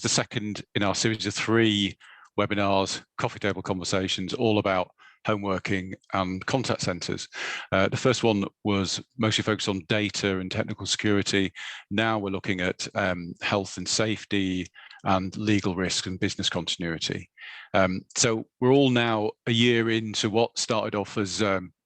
the second in our series of 3 webinars, coffee table conversations, all about home working and contact centres. The first one was mostly focused on data and technical security. Now we're looking at health and safety and legal risk and business continuity. So we're all now a year into what started off as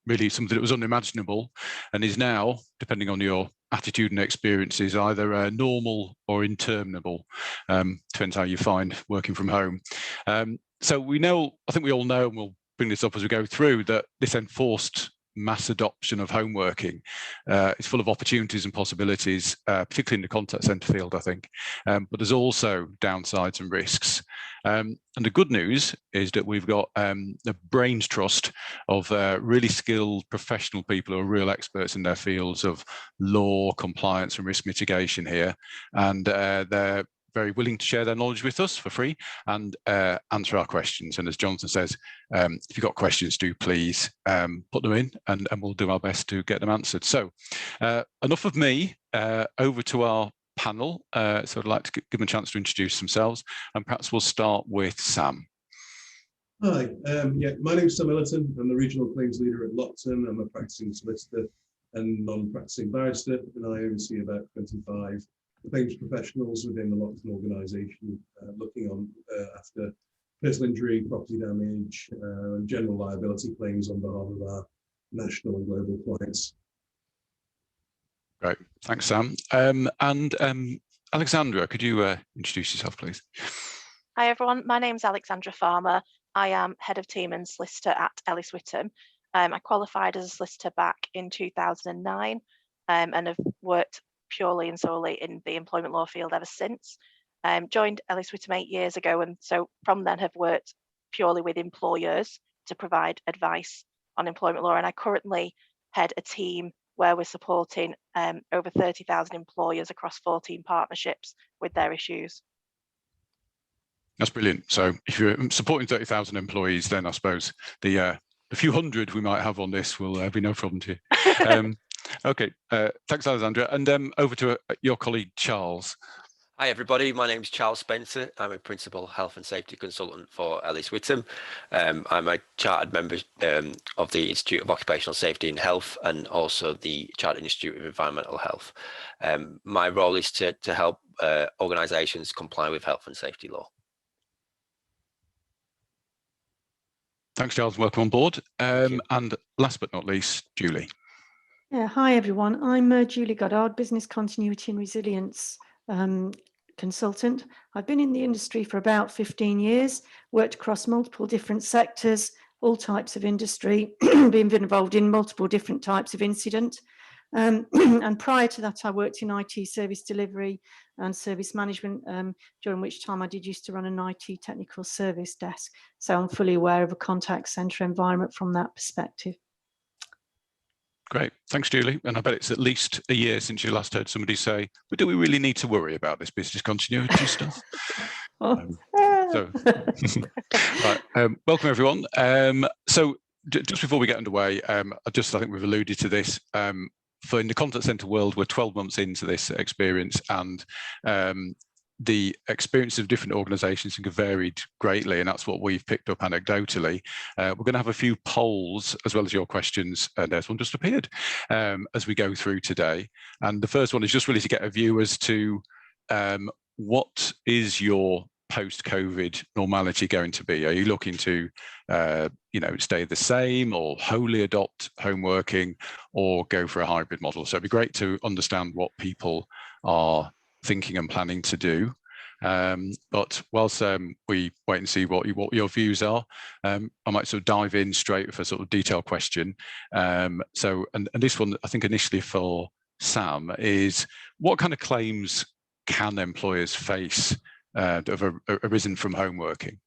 really something that was unimaginable and is now, depending on your attitude and experiences, either normal or interminable. Depends how you find working from home. So we know, I think we all know, and we'll bring this up as we go through, that this enforced mass adoption of home working is full of opportunities and possibilities, particularly in the contact centre field, I think. But there's also downsides and risks. And the good news is that we've got the brains trust of really skilled professional people who are real experts in their fields of law, compliance and risk mitigation here. And they're very willing to share their knowledge with us for free and answer our questions. And as Jonathan says, if you've got questions, do please put them in and we'll do our best to get them answered. So enough of me, over to our panel. So I'd like to give them a chance to introduce themselves, and perhaps we'll start with Sam. Hi, my name's Sam Ellerton. I'm the Regional Claims Leader at Lockton. I'm a practicing solicitor and non-practicing barrister, and I oversee about 25 claims professionals within the Lockton organisation, looking on after personal injury, property damage, and general liability claims on behalf of our national and global clients. Great, thanks, Sam. Alexandra, could you introduce yourself, please? Hi, everyone. My name's Alexandra Farmer. I am Head of Team and Solicitor at Ellis Whittam. I qualified as a solicitor back in 2009 and have worked purely and solely in the employment law field ever since. Joined Ellis Whittam 8 years ago, and so from then have worked purely with employers to provide advice on employment law. And I currently head a team where we're supporting over 30,000 employers across 14 partnerships with their issues. That's brilliant. So if you're supporting 30,000 employees, then I suppose the few hundred we might have on this will be no problem to you. Okay, thanks, Alexandra. And over to your colleague, Charles. Hi, everybody. My name is Charles Spencer. I'm a Principal Health and Safety Consultant for Ellis Whittam. I'm a chartered member of the Institute of Occupational Safety and Health and also the Chartered Institute of Environmental Health. My role is to help organisations comply with health and safety law. Thanks, Charles. Welcome on board. And last but not least, Julie. Yeah, hi, everyone. I'm Julie Goddard, Business Continuity and Resilience consultant. I've been in the industry for about 15 years, worked across multiple different sectors, all types of industry, been involved in multiple different types of incident. And prior to that, I worked in IT service delivery and service management, during which time I did used to run an IT technical service desk. So I'm fully aware of a contact centre environment from that perspective. Great, thanks, Julie. And I bet it's at least a year since you last heard somebody say, but do we really need to worry about this business continuity stuff? Right, welcome, everyone. So just before we get underway, I think we've alluded to this. For in the contact centre world, we're 12 months into this experience, and the experience of different organisations have varied greatly, and that's what we've picked up anecdotally. We're going to have a few polls as well as your questions, and there's one just appeared, as we go through today. And the first one is just really to get a view as to what is your post-COVID normality going to be? Are you looking to stay the same or wholly adopt home working or go for a hybrid model? So it'd be great to understand what people are thinking and planning to do. But whilst we wait and see what your views are, I might sort of dive in straight for a sort of detailed question. And this one, I think initially for Sam, is what kind of claims can employers face that have arisen from home working?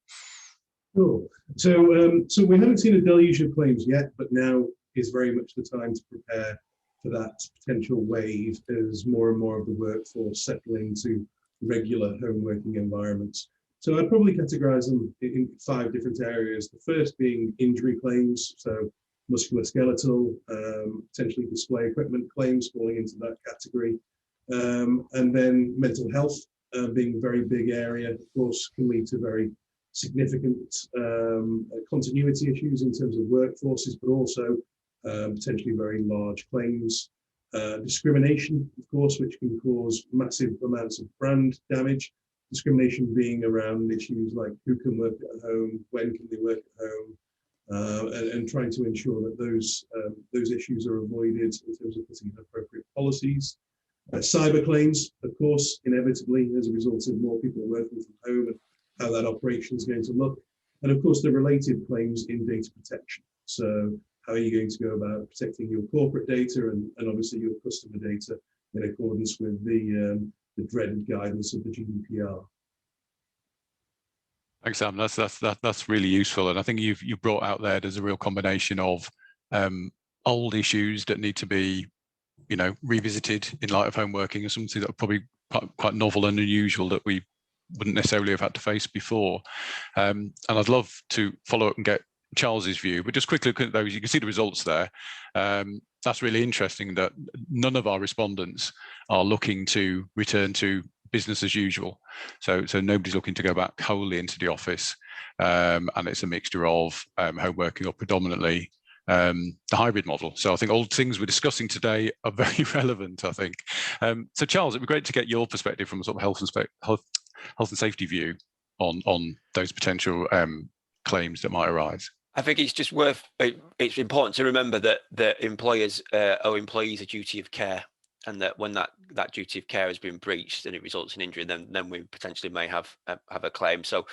Sure. So we haven't seen a deluge of claims yet, but now is very much the time to prepare for that potential wave as more and more of the workforce settle into regular home working environments. So I'd probably categorize them in 5 different areas. The first being injury claims, so musculoskeletal, potentially display equipment claims falling into that category. And then mental health being a very big area, of course, can lead to very significant continuity issues in terms of workforces, but also potentially very large claims. Discrimination, of course, which can cause massive amounts of brand damage. Discrimination being around issues like who can work at home, when can they work at home, and trying to ensure that those issues are avoided in terms of putting in appropriate policies. Cyber claims, of course, inevitably as a result of more people working from home and how that operation is going to look. And of course, the related claims in data protection. So how are you going to go about protecting your corporate data and obviously your customer data in accordance with the dreaded guidance of the GDPR? Thanks, Sam. That's really useful, and I think you brought out there's a real combination of old issues that need to be, revisited in light of home working, and something that are probably quite novel and unusual that we wouldn't necessarily have had to face before. And I'd love to follow up and get Charles's view, but just quickly look at those. You can see the results there. That's really interesting that none of our respondents are looking to return to business as usual. So nobody's looking to go back wholly into the office, and it's a mixture of home working or predominantly the hybrid model. So I think all things we're discussing today are very relevant, I think. So Charles, it'd be great to get your perspective from a sort of health and safety view on those potential claims that might arise. I think it's just it's important to remember that employers owe employees a duty of care, and that when that duty of care has been breached and it results in injury, then we potentially may have a claim. So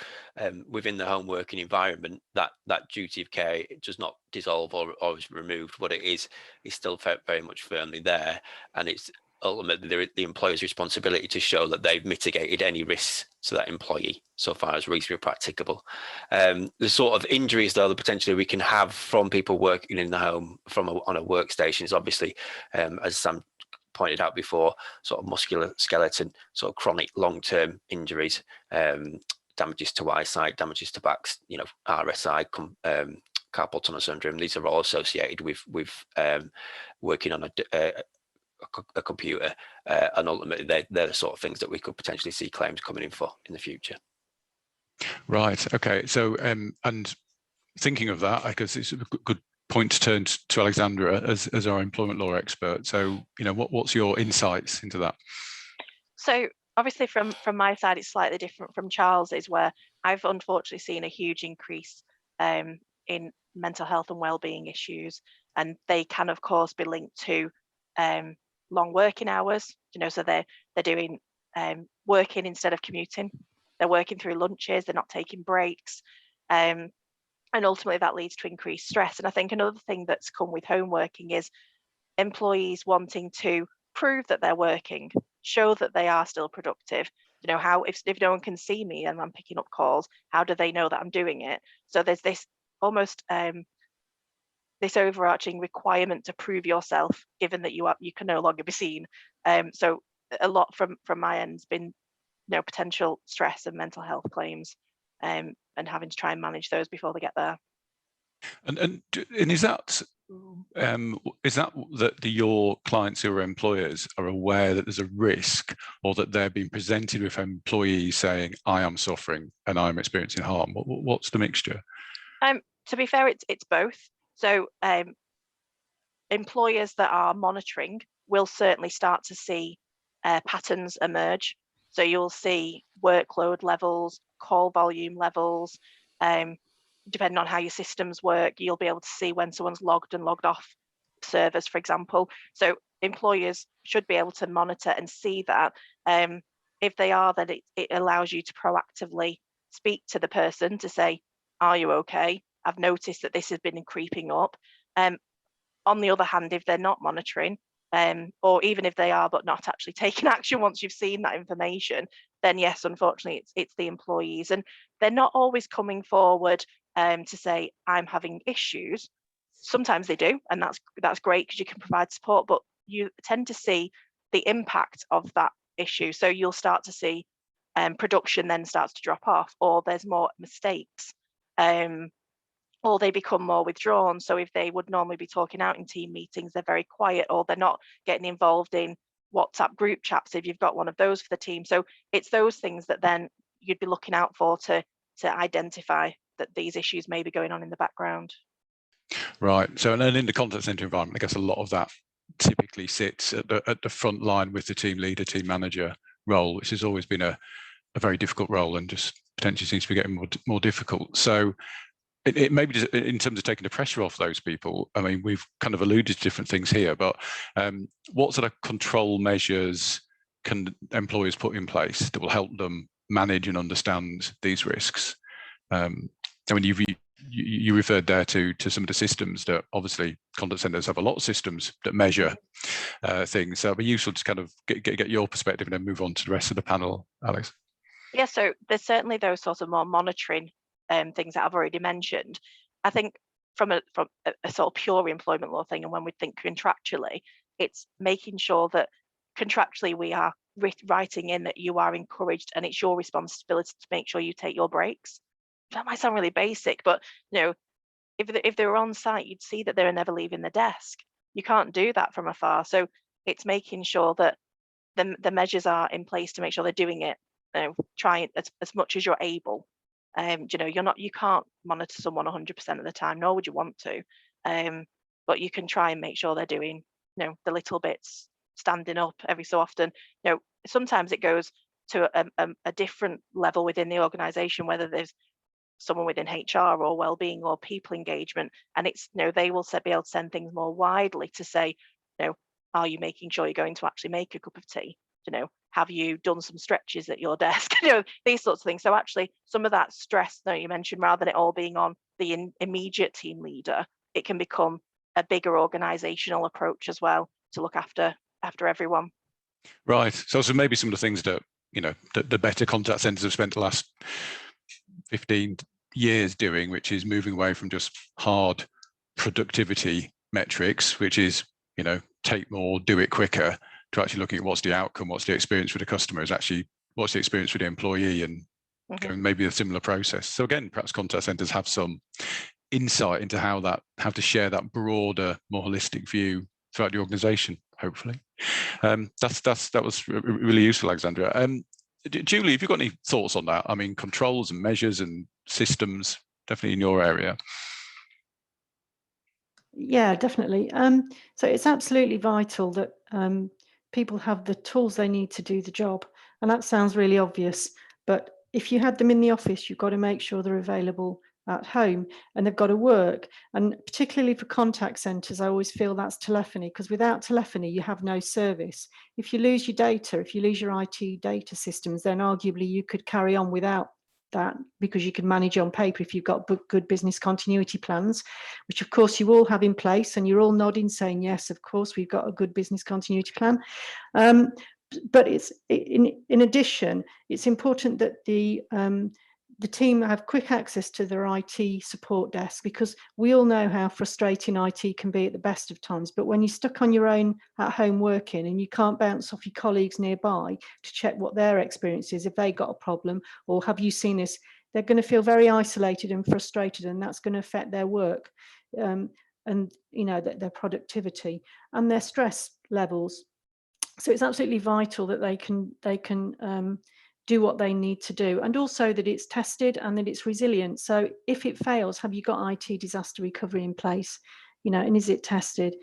within the home working environment, that duty of care, it does not dissolve or is removed. What it is still very much firmly there, and it's ultimately the employer's responsibility to show that they've mitigated any risks to that employee so far as reasonably practicable. The sort of injuries, though, that potentially we can have from people working in the home on a workstation is obviously, as Sam pointed out before, sort of musculoskeletal, sort of chronic long-term injuries, damages to eyesight, damages to backs, RSI, carpal tunnel syndrome. These are all associated with working on a computer, and ultimately they're the sort of things that we could potentially see claims coming in for in the future. Right. Okay. So and thinking of that, I guess it's a good point to turn to Alexandra as our employment law expert. So what's your insights into that? So obviously from my side, it's slightly different from Charles's, where I've unfortunately seen a huge increase in mental health and wellbeing issues, and they can of course be linked to long working hours. So they're doing working instead of commuting. They're working through lunches. They're not taking breaks, and ultimately that leads to increased stress. And I think another thing that's come with home working is employees wanting to prove that they're working, show that they are still productive. How if no one can see me and I'm picking up calls, how do they know that I'm doing it? So there's this almost this overarching requirement to prove yourself, given that you can no longer be seen. So a lot from my end has been potential stress and mental health claims, and having to try and manage those before they get there. And is that your clients who are employers are aware that there's a risk, or that they're being presented with employees saying, I am suffering and I'm experiencing harm? What's the mixture? To be fair, it's both. So employers that are monitoring will certainly start to see patterns emerge. So you'll see workload levels, call volume levels, depending on how your systems work, you'll be able to see when someone's logged and logged off servers, for example. So employers should be able to monitor and see that. If they are, then it allows you to proactively speak to the person to say, are you okay? I've noticed that this has been creeping up. On the other hand, if they're not monitoring, or even if they are but not actually taking action once you've seen that information, then yes, unfortunately, it's the employees, and they're not always coming forward to say I'm having issues. Sometimes they do, and that's great because you can provide support, but you tend to see the impact of that issue. So you'll start to see production then starts to drop off, or there's more mistakes, or they become more withdrawn. So if they would normally be talking out in team meetings, they're very quiet, or they're not getting involved in WhatsApp group chats if you've got one of those for the team. So it's those things that then you'd be looking out for to identify that these issues may be going on in the background. Right. So, and then in the contact center environment, I guess a lot of that typically sits at the front line with the team leader, team manager role, which has always been a very difficult role and just potentially seems to be getting more difficult. So it maybe just in terms of taking the pressure off those people, I mean, we've kind of alluded to different things here, but what sort of control measures can employers put in place that will help them manage and understand these risks? I mean, you referred there to some of the systems that obviously contact centers have a lot of systems that measure things. So it'd be useful to kind of get your perspective and then move on to the rest of the panel, Alex. Yeah, so there's certainly those sorts of more monitoring things that I've already mentioned. I think from a sort of pure employment law thing, and when we think contractually, it's making sure that contractually we are writing in that you are encouraged and it's your responsibility to make sure you take your breaks. That might sound really basic, but you know, if they were on site, you'd see that they were never leaving the desk. You can't do that from afar. So it's making sure that the measures are in place to make sure they're doing it. You know, trying as much as you're able. You know, you can't monitor someone 100% of the time, nor would you want to. But you can try and make sure they're doing, you know, the little bits, standing up every so often. You know, sometimes it goes to a different level within the organisation, whether there's someone within HR or wellbeing or people engagement, and it's, you know, they will be able to send things more widely to say, you know, are you making sure you're going to actually make a cup of tea? You know, have you done some stretches at your desk? You know, these sorts of things. So actually some of that stress that you mentioned, rather than it all being on the immediate team leader, it can become a bigger organizational approach as well to look after everyone. Right. So maybe some of the things that, you know, the better contact centers have spent the last 15 years doing, which is moving away from just hard productivity metrics, which is, you know, take more, do it quicker, to actually looking at what's the outcome, what's the experience with the customer, is actually what's the experience with the employee, and going maybe a similar process. So again, perhaps contact centers have some insight into how to share that broader, more holistic view throughout the organization, hopefully. That was really useful, Alexandra. Julie, have you got any thoughts on that? I mean, controls and measures and systems, definitely in your area. Yeah, definitely. So it's absolutely vital that people have the tools they need to do the job. And that sounds really obvious, but if you had them in the office, you've got to make sure they're available at home and they've got to work. And particularly for contact centres, I always feel that's telephony, because without telephony, you have no service. If you lose your data, if you lose your IT data systems, then arguably you could carry on without that, because you can manage on paper if you've got good business continuity plans, which of course you all have in place, and you're all nodding saying yes, of course we've got a good business continuity plan. But it's in addition, it's important that the team have quick access to their IT support desk, because we all know how frustrating IT can be at the best of times. But when you're stuck on your own at home working and you can't bounce off your colleagues nearby to check what their experience is, if they got a problem, or have you seen this, they're going to feel very isolated and frustrated, and that's going to affect their work and, you know, their productivity and their stress levels. So it's absolutely vital that they can do what they need to do, and also that it's tested and that it's resilient. So if it fails, have you got IT disaster recovery in place? You know, and is it tested?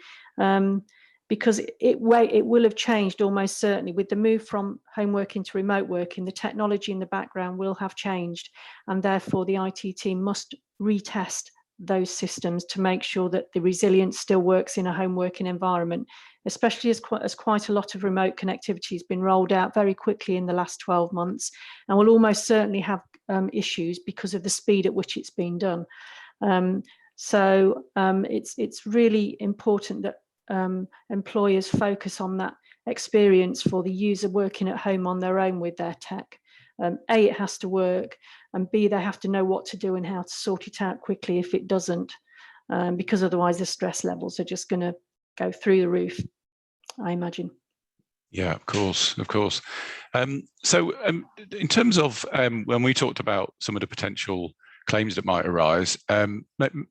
Because it will have changed almost certainly with the move from home working to remote working. The technology in the background will have changed, and therefore the IT team must retest those systems to make sure that the resilience still works in a home working environment, especially as quite a lot of remote connectivity has been rolled out very quickly in the last 12 months, and will almost certainly have issues because of the speed at which it's been done. So it's really important that employers focus on that experience for the user working at home on their own with their tech. A, it has to work, and B, they have to know what to do and how to sort it out quickly if it doesn't, because otherwise the stress levels are just going to go through the roof, I imagine. Yeah, of course. So in terms of when we talked about some of the potential claims that might arise,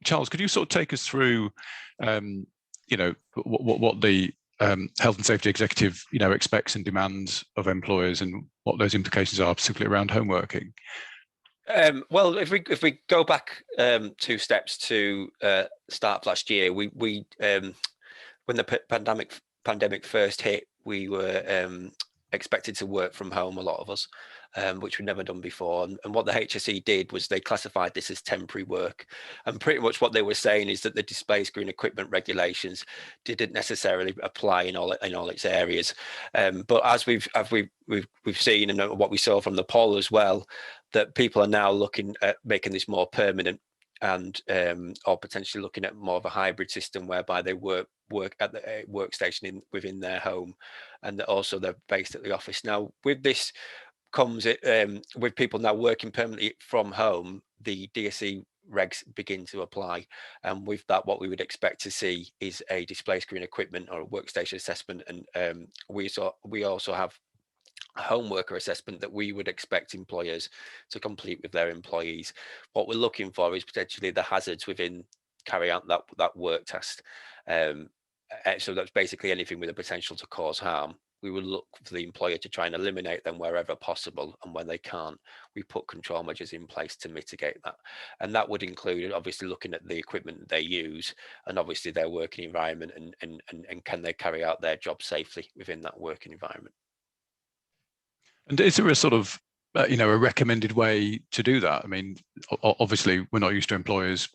Charles, could you sort of take us through, you know, what the health and safety executive, expects and demands of employers, and what those implications are, particularly around home working? Well, if we go back 2 steps to start of last year, we when the pandemic first hit, we were expected to work from home, a lot of us, which we'd never done before. And what the HSE did was they classified this as temporary work. And pretty much what they were saying is that the display screen equipment regulations didn't necessarily apply in all its areas. But as we've seen, and what we saw from the poll as well, that people are now looking at making this more permanent, and or potentially looking at more of a hybrid system whereby they work at the workstation within their home, and that also they're based at the office. Now, with this comes it with people now working permanently from home, the DSE regs begin to apply, and with that, what we would expect to see is a display screen equipment or a workstation assessment, and we also have a home worker assessment that we would expect employers to complete with their employees. What we're looking for is potentially the hazards within carrying out that work test. So that's basically anything with the potential to cause harm. We will look for the employer to try and eliminate them wherever possible, and when they can't, we put control measures in place to mitigate that. And that would include obviously looking at the equipment that they use, and obviously their working environment, and can they carry out their job safely within that working environment. And is there a sort of, a recommended way to do that? I mean, obviously, we're not used to employers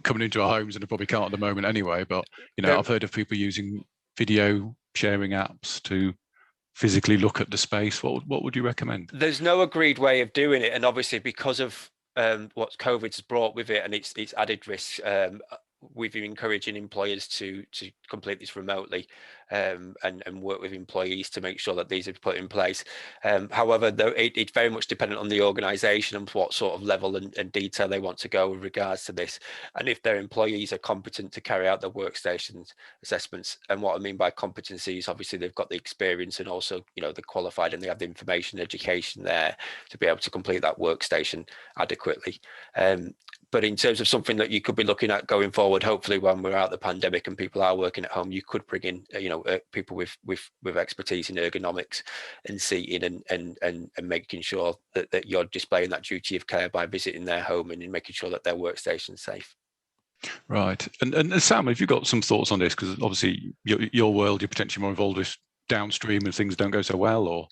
coming into our homes, and they probably can't at the moment anyway. But I've heard of people using video sharing apps to physically look at the space. What would you recommend? There's no agreed way of doing it, and obviously because of what COVID's brought with it and its added risks, we've been encouraging employers to complete this remotely, and work with employees to make sure that these are put in place. However, though, it's very much dependent on the organisation and what sort of level and detail they want to go with regards to this, and if their employees are competent to carry out their workstation assessments. And what I mean by competency is obviously they've got the experience, and also they're qualified and they have the information education there to be able to complete that workstation adequately. But in terms of something that you could be looking at going forward, hopefully when we're out of the pandemic and people are working at home, you could bring in people with expertise in ergonomics and seating, and making sure that you're displaying that duty of care by visiting their home and making sure that their workstation's safe. Right. And Sam, have you got some thoughts on this? Because obviously your world, you're potentially more involved with downstream and things don't go so well, or?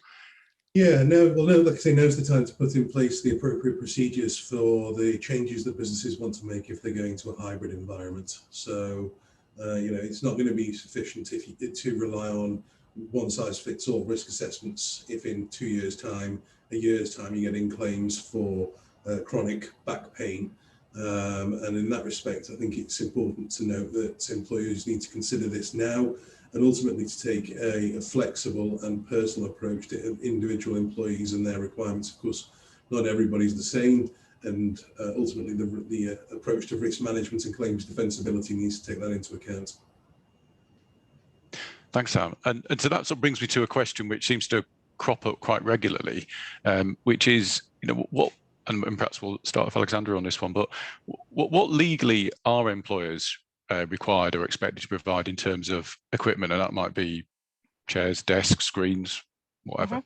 Yeah, no, like I say, now's the time to put in place the appropriate procedures for the changes that businesses want to make if they're going to a hybrid environment. So, it's not going to be sufficient to rely on one-size-fits-all risk assessments if in 2 years' time, a year's time, you're getting claims for chronic back pain. And in that respect, I think it's important to note that employers need to consider this now, and ultimately to take a flexible and personal approach to individual employees and their requirements. Of course, not everybody's the same, and ultimately the approach to risk management and claims defensibility needs to take that into account. Thanks, Sam. And so that sort of brings me to a question which seems to crop up quite regularly, which is, what, and perhaps we'll start with Alexandra on this one, but what legally are employers required or expected to provide in terms of equipment? And that might be chairs, desks, screens, whatever.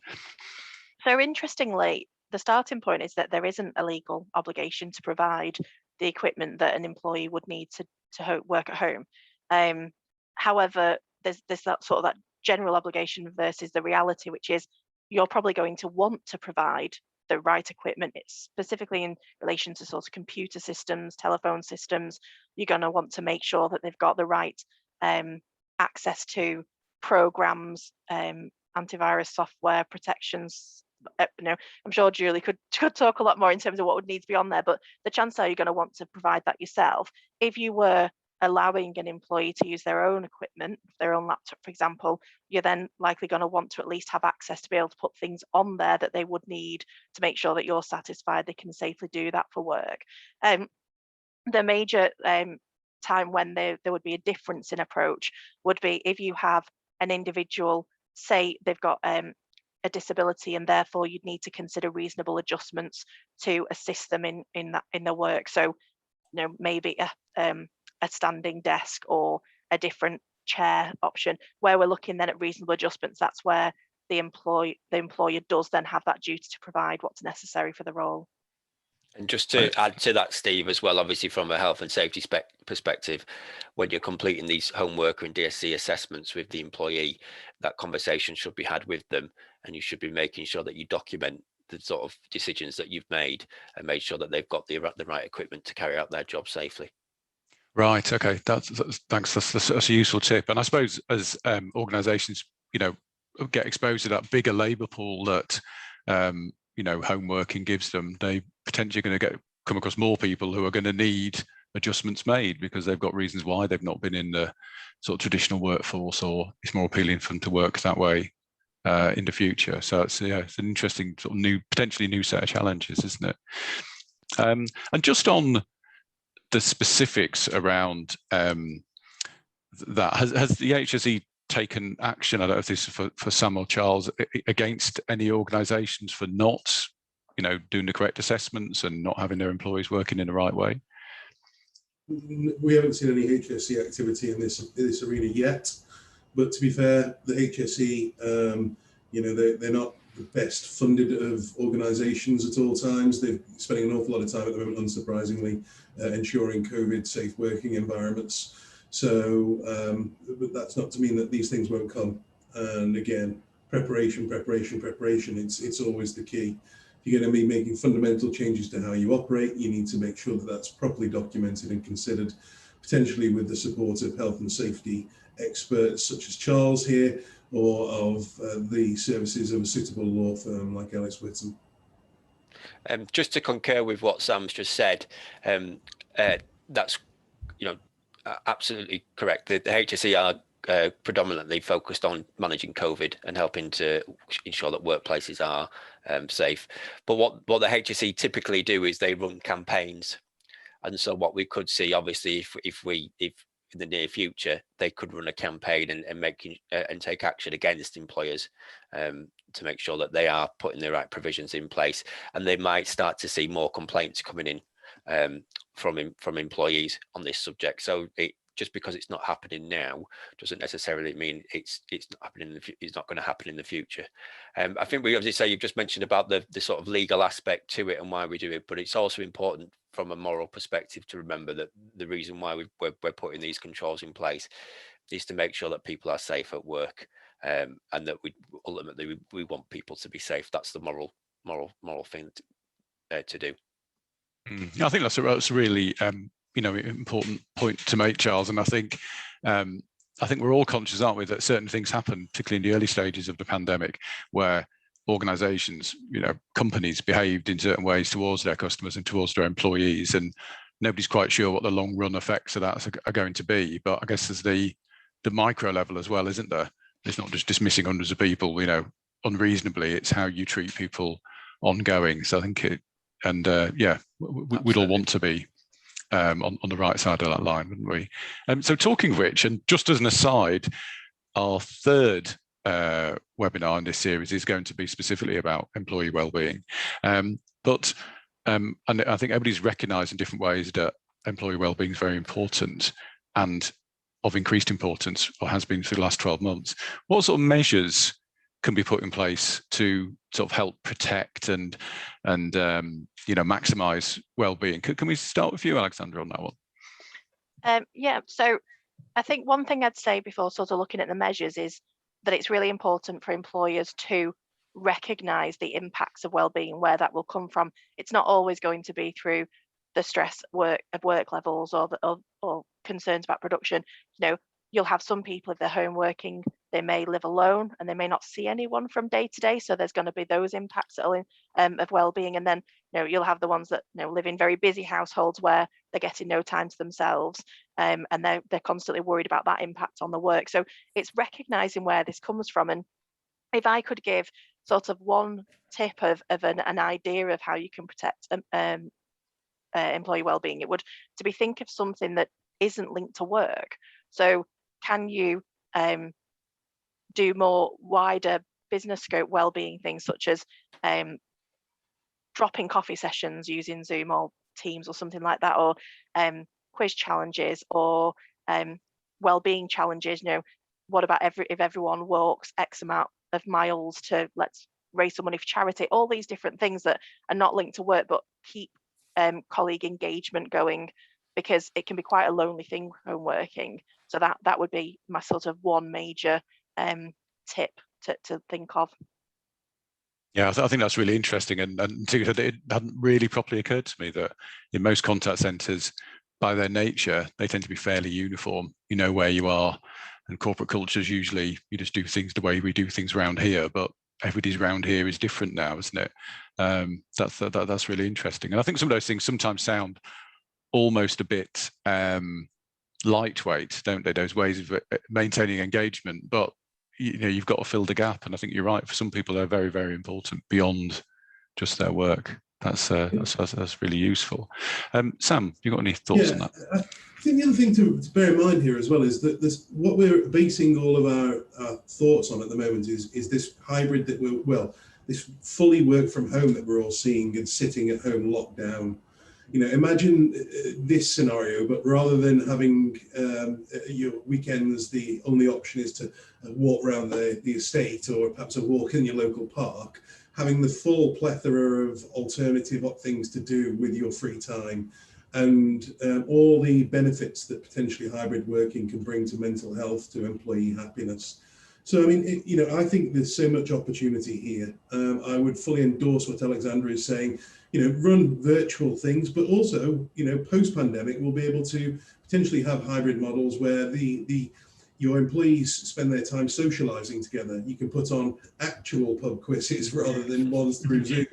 So interestingly, the starting point is that there isn't a legal obligation to provide the equipment that an employee would need to work at home. However, there's that general obligation versus the reality, which is you're probably going to want to provide the right equipment. It's specifically in relation to sort of computer systems, telephone systems. You're going to want to make sure that they've got the right access to programs, antivirus software, protections. I'm sure Julie could talk a lot more in terms of what would need to be on there, but the chances are you're going to want to provide that yourself. If you were allowing an employee to use their own equipment, their own laptop, for example, you're then likely going to want to at least have access to be able to put things on there that they would need to make sure that you're satisfied they can safely do that for work. The major time when there would be a difference in approach would be if you have an individual, say they've got a disability, and therefore you'd need to consider reasonable adjustments to assist them in their work. So maybe a standing desk or a different chair option. Where we're looking then at reasonable adjustments, that's where the employer does then have that duty to provide what's necessary for the role. And just to add to that, Steve, as well, obviously from a health and safety perspective, when you're completing these homeworker and DSC assessments with the employee, that conversation should be had with them, and you should be making sure that you document the sort of decisions that you've made and made sure that they've got the right equipment to carry out their job safely. Right. Okay. Thanks. That's a useful tip. And I suppose as organisations, get exposed to that bigger labour pool that home working gives them, they potentially going to come across more people who are going to need adjustments made because they've got reasons why they've not been in the sort of traditional workforce, or it's more appealing for them to work that way in the future. So it's an interesting sort of potentially new set of challenges, isn't it? And just on the specifics around that, has the HSE taken action, I don't know if this is for Sam or Charles, against any organisations for not, doing the correct assessments and not having their employees working in the right way? We haven't seen any HSE activity in this arena yet, but to be fair, the HSE, they're not the best funded of organisations at all times. They're spending an awful lot of time at the moment, unsurprisingly, ensuring COVID safe working environments. So, but that's not to mean that these things won't come. And again, preparation. It's always the key. If you're going to be making fundamental changes to how you operate, you need to make sure that that's properly documented and considered, potentially with the support of health and safety experts such as Charles here, or of the services of a suitable law firm like Ellis Whittam. Just to concur with what Sam's just said, that's absolutely correct. The HSE are predominantly focused on managing COVID and helping to ensure that workplaces are safe. But what the HSE typically do is they run campaigns, and so what we could see, obviously, if in the near future they could run a campaign and take action against employers to make sure that they are putting the right provisions in place, and they might start to see more complaints coming in from employees on this subject. So just because it's not happening now doesn't necessarily mean it's not happening. It's not going to happen in the future. I think we obviously say, you've just mentioned about the sort of legal aspect to it and why we do it, but it's also important from a moral perspective to remember that the reason why we're putting these controls in place is to make sure that people are safe at work, and that we ultimately want people to be safe. That's the moral thing to do. I think that's a really important point to make, Charles. And I think we're all conscious, aren't we, that certain things happen, particularly in the early stages of the pandemic, where organisations, companies behaved in certain ways towards their customers and towards their employees, and nobody's quite sure what the long run effects of that are going to be. But I guess there's the micro level as well, isn't there? It's not just dismissing hundreds of people, unreasonably. It's how you treat people ongoing. So I think we'd all want to be on the right side of that line, wouldn't we? So talking of which, and just as an aside, our third webinar in this series is going to be specifically about employee wellbeing. And I think everybody's recognised in different ways that employee wellbeing is very important and of increased importance, or has been for the last 12 months. What sort of measures can be put in place to sort of help protect and maximise well-being? Can we start with you, Alexandra, on that one? Yeah, so I think one thing I'd say before sort of looking at the measures is that it's really important for employers to recognise the impacts of well-being and where that will come from. It's not always going to be through the stress of work levels or concerns about production. You'll have some people, if they're home working, they may live alone and they may not see anyone from day to day. So there's going to be those impacts of well-being. And then you'll have the ones that live in very busy households where they're getting no time to themselves, and they're constantly worried about that impact on the work. So it's recognizing where this comes from. And if I could give sort of one tip of an idea of how you can protect employee well-being, it would to be think of something that isn't linked to work. So can you do more wider business scope well-being things, such as dropping coffee sessions using Zoom or Teams or something like that, or quiz challenges, or well-being challenges, what about if everyone walks X amount of miles to, let's raise some money for charity, all these different things that are not linked to work but keep colleague engagement going, because it can be quite a lonely thing, home working. So that would be my sort of one major tip to think of. Yeah, I think that's really interesting, and it hadn't really properly occurred to me that in most contact centres, by their nature, they tend to be fairly uniform. You know where you are, and corporate cultures usually you just do things the way we do things around here, but everybody's around here is different now, isn't it? That's really interesting, and I think some of those things sometimes sound almost a bit lightweight, don't they? Those ways of maintaining engagement, but you've got to fill the gap, and I think you're right. For some people, they're very, very important beyond just their work. That's really useful. Sam, you got any thoughts on that? I think the other thing to bear in mind here as well is that what we're basing all of our thoughts on at the moment is this hybrid that this fully work from home that we're all seeing, and sitting at home lockdown. Imagine this scenario, but rather than having your weekends, the only option is to walk around the estate, or perhaps a walk in your local park, having the full plethora of alternative things to do with your free time, and all the benefits that potentially hybrid working can bring to mental health, to employee happiness. So, I mean, I think there's so much opportunity here. I would fully endorse what Alexandra is saying. Run virtual things, but also, post-pandemic, we'll be able to potentially have hybrid models where your employees spend their time socializing together. You can put on actual pub quizzes rather than ones through Zoom.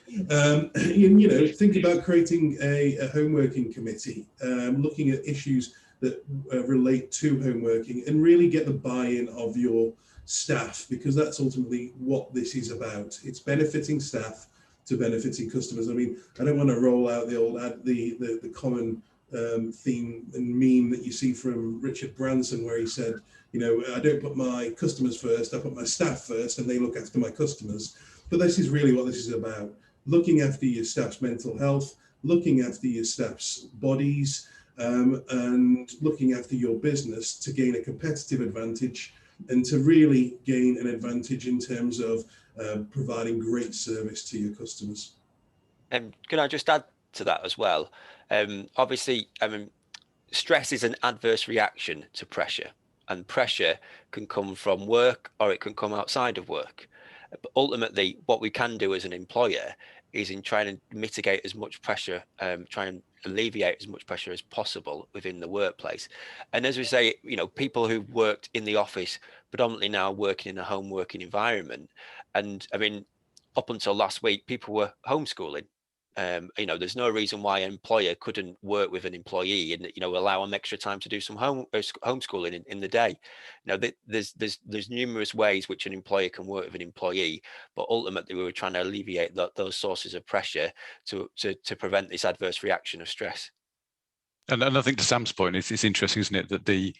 Think about creating a homeworking committee, looking at issues that relate to homeworking, and really get the buy-in of your staff, because that's ultimately what this is about. It's benefiting staff to benefiting customers. I mean, I don't want to roll out the common theme and meme that you see from Richard Branson, where he said, I don't put my customers first, I put my staff first, and they look after my customers. But this is really what this is about: looking after your staff's mental health, looking after your staff's bodies, and looking after your business to gain a competitive advantage, and to really gain an advantage in terms of providing great service to your customers. And can I just add to that as well? Obviously, stress is an adverse reaction to pressure, and pressure can come from work or it can come outside of work. But ultimately, what we can do as an employer is in trying to mitigate as much pressure, try and alleviate as much pressure as possible within the workplace. And as we say, people who worked in the office predominantly now working in a home working environment. And I mean, up until last week, people were homeschooling. There's no reason why an employer couldn't work with an employee and allow them extra time to do some homeschooling in the day. There's numerous ways which an employer can work with an employee, but ultimately we were trying to alleviate those sources of pressure to prevent this adverse reaction of stress. And I think to Sam's point, it's interesting, isn't it, that the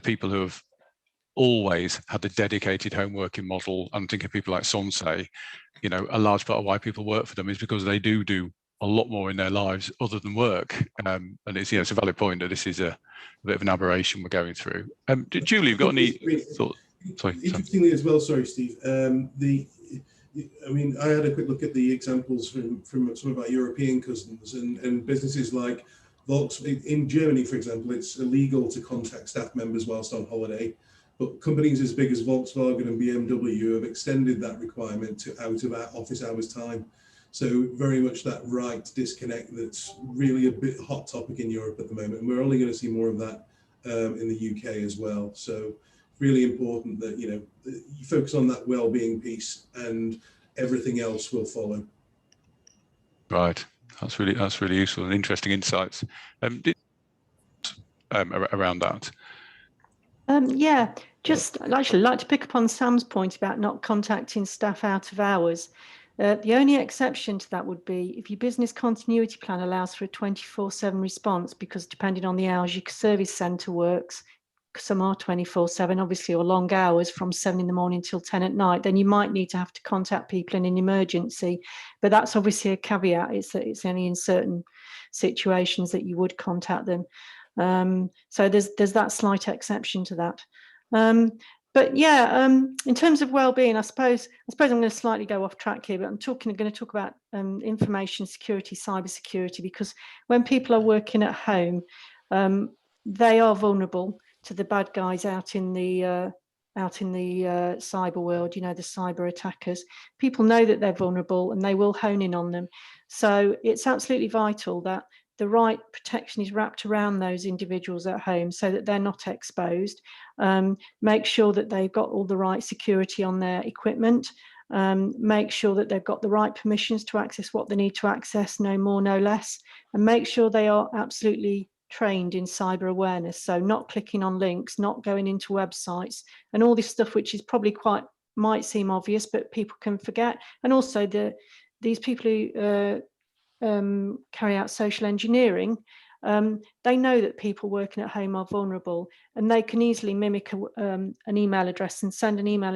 people who have always had a dedicated home working model, and think of people like Sonsei, a large part of why people work for them is because they do a lot more in their lives other than work. And it's it's a valid point that this is a bit of an aberration we're going through. Julie, you've got any thoughts? Sorry, interestingly as well, sorry, Steve. I mean, I had a quick look at the examples from some of our European cousins, and businesses like Volkswagen in Germany, for example. It's illegal to contact staff members whilst on holiday. But companies as big as Volkswagen and BMW have extended that requirement to out of our office hours time. So very much that right disconnect that's really a bit hot topic in Europe at the moment. And we're only going to see more of that in the UK as well. So really important that, you focus on that well-being piece, and everything else will follow. Right. That's really useful and interesting insights. Around that. Just actually like to pick up on Sam's point about not contacting staff out of hours. The only exception to that would be if your business continuity plan allows for a 24/7 response, because depending on the hours your service centre works, some are 24/7, obviously, or long hours from 7 in the morning till 10 at night, then you might need to have to contact people in an emergency. But that's obviously a caveat. It's only in certain situations that you would contact them. So there's that slight exception to that. But yeah, in terms of well-being, I suppose I'm going to slightly go off track here, but I'm going to talk about information security, cyber security, because when people are working at home, they are vulnerable to the bad guys out in the cyber world. You know, the cyber attackers. People know that they're vulnerable, and they will hone in on them. So it's absolutely vital that the right protection is wrapped around those individuals at home so that they're not exposed. Make sure that they've got all the right security on their equipment. Make sure that they've got the right permissions to access what they need to access, no more, no less. And make sure they are absolutely trained in cyber awareness. So not clicking on links, not going into websites, and all this stuff, which is probably might seem obvious, but people can forget. And also these people who carry out social engineering, they know that people working at home are vulnerable, and they can easily mimic an email address and send an email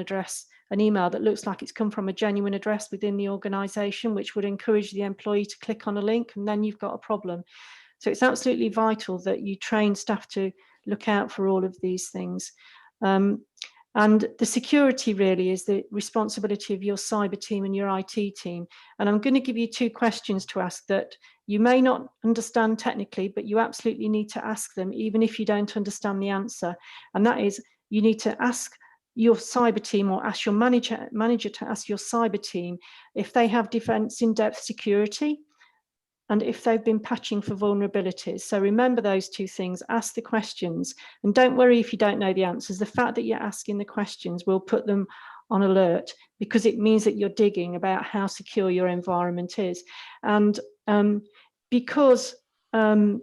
that looks like it's come from a genuine address within the organisation, which would encourage the employee to click on a link, and then you've got a problem. So it's absolutely vital that you train staff to look out for all of these things. And the security really is the responsibility of your cyber team and your IT team. And I'm going to give you 2 questions to ask that you may not understand technically, but you absolutely need to ask them, even if you don't understand the answer. And that is, you need to ask your cyber team, or ask your manager to ask your cyber team if they have defense in-depth security, and if they've been patching for vulnerabilities. So remember those 2 things, ask the questions, and don't worry if you don't know the answers. The fact that you're asking the questions will put them on alert, because it means that you're digging about how secure your environment is. And because home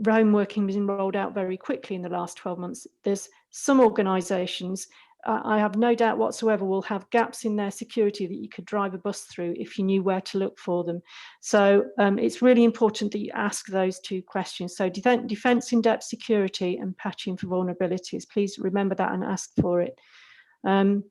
working has been rolled out very quickly in the last 12 months, there's some organisations, I have no doubt whatsoever, will have gaps in their security that you could drive a bus through if you knew where to look for them. So it's really important that you ask those 2 questions. So defense in-depth security and patching for vulnerabilities. Please remember that and ask for it. The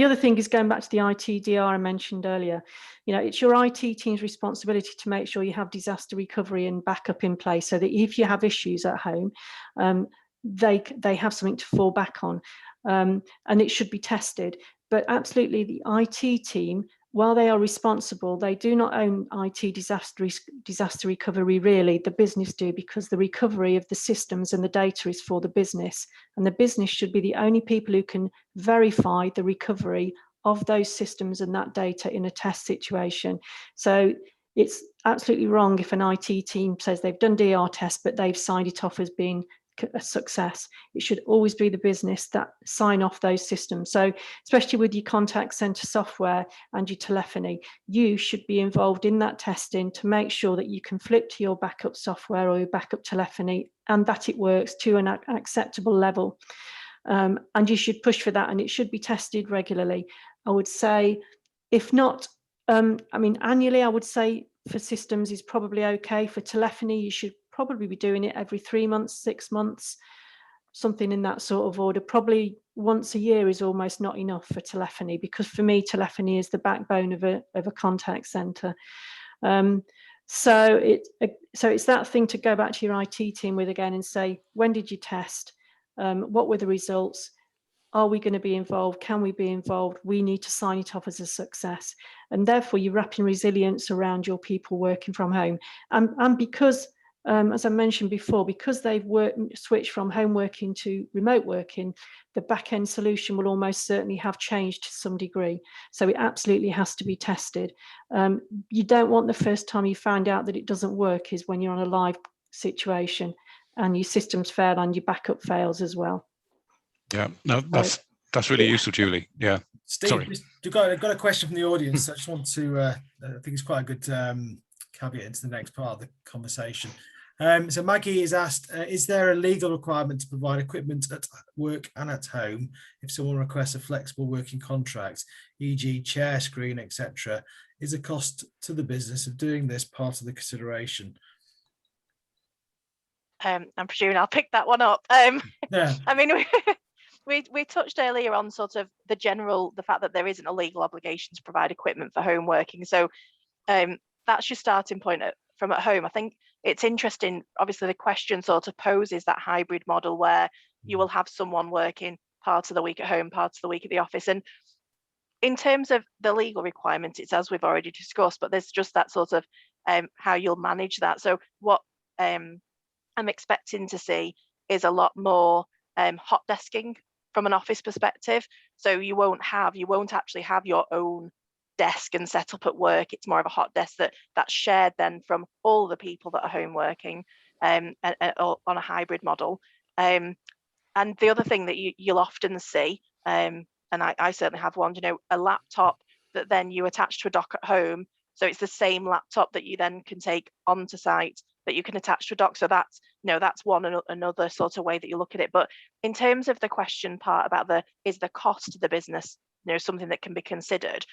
other thing is, going back to the ITDR I mentioned earlier, you know, it's your IT team's responsibility to make sure you have disaster recovery and backup in place, so that if you have issues at home, they have something to fall back on, and it should be tested. But absolutely, the IT team, while they are responsible, they do not own IT disaster recovery really. The business do, because the recovery of the systems and the data is for the business, and the business should be the only people who can verify the recovery of those systems and that data in a test situation. So it's absolutely wrong if an IT team says they've done DR tests, but they've signed it off as being a success. It should always be the business that sign off those systems. So especially with your contact center software and your telephony, you should be involved in that testing to make sure that you can flip to your backup software or your backup telephony, and that it works to an acceptable level. And you should push for that, and it should be tested regularly. I would say, if not, annually, I would say for systems is probably okay. For telephony, you should probably be doing it every 3 months, 6 months, something in that sort of order. Probably once a year is almost not enough for telephony, because for me, telephony is the backbone of a contact center. So it's that thing to go back to your IT team with again and say, when did you test? What were the results? Are we going to be involved? Can we be involved? We need to sign it off as a success. And therefore, you're wrapping resilience around your people working from home. And because, as I mentioned before, because they've switched from home working to remote working, the back-end solution will almost certainly have changed to some degree. So it absolutely has to be tested. You don't want the first time you find out that it doesn't work is when you're on a live situation and your systems fail and your backup fails as well. Yeah, no, that's really useful, Julie. Yeah. Steve, I've got a question from the audience. I just want to, I think it's quite a good caveat into the next part of the conversation. So Maggie is asked, is there a legal requirement to provide equipment at work and at home if someone requests a flexible working contract, e.g. chair, screen, etc.? Is the cost to the business of doing this part of the consideration? I'm presuming I'll pick that one up. Yeah. I mean, we touched earlier on sort of the fact that there isn't a legal obligation to provide equipment for home working. So that's your starting point from at home. I think it's interesting. Obviously, the question sort of poses that hybrid model where you will have someone working part of the week at home, part of the week at the office. And in terms of the legal requirements, it's as we've already discussed, but there's just that sort of how you'll manage that. So what I'm expecting to see is a lot more hot desking from an office perspective. So you won't actually have your own desk and set up at work. It's more of a hot desk that's shared then from all the people that are home working and on a hybrid model. And the other thing that you'll often see, and I certainly have one, a laptop that then you attach to a dock at home. So it's the same laptop that you then can take onto site that you can attach to a dock. So that's, that's another sort of way that you look at it. But in terms of the question part about is the cost of the business, something that can be considered,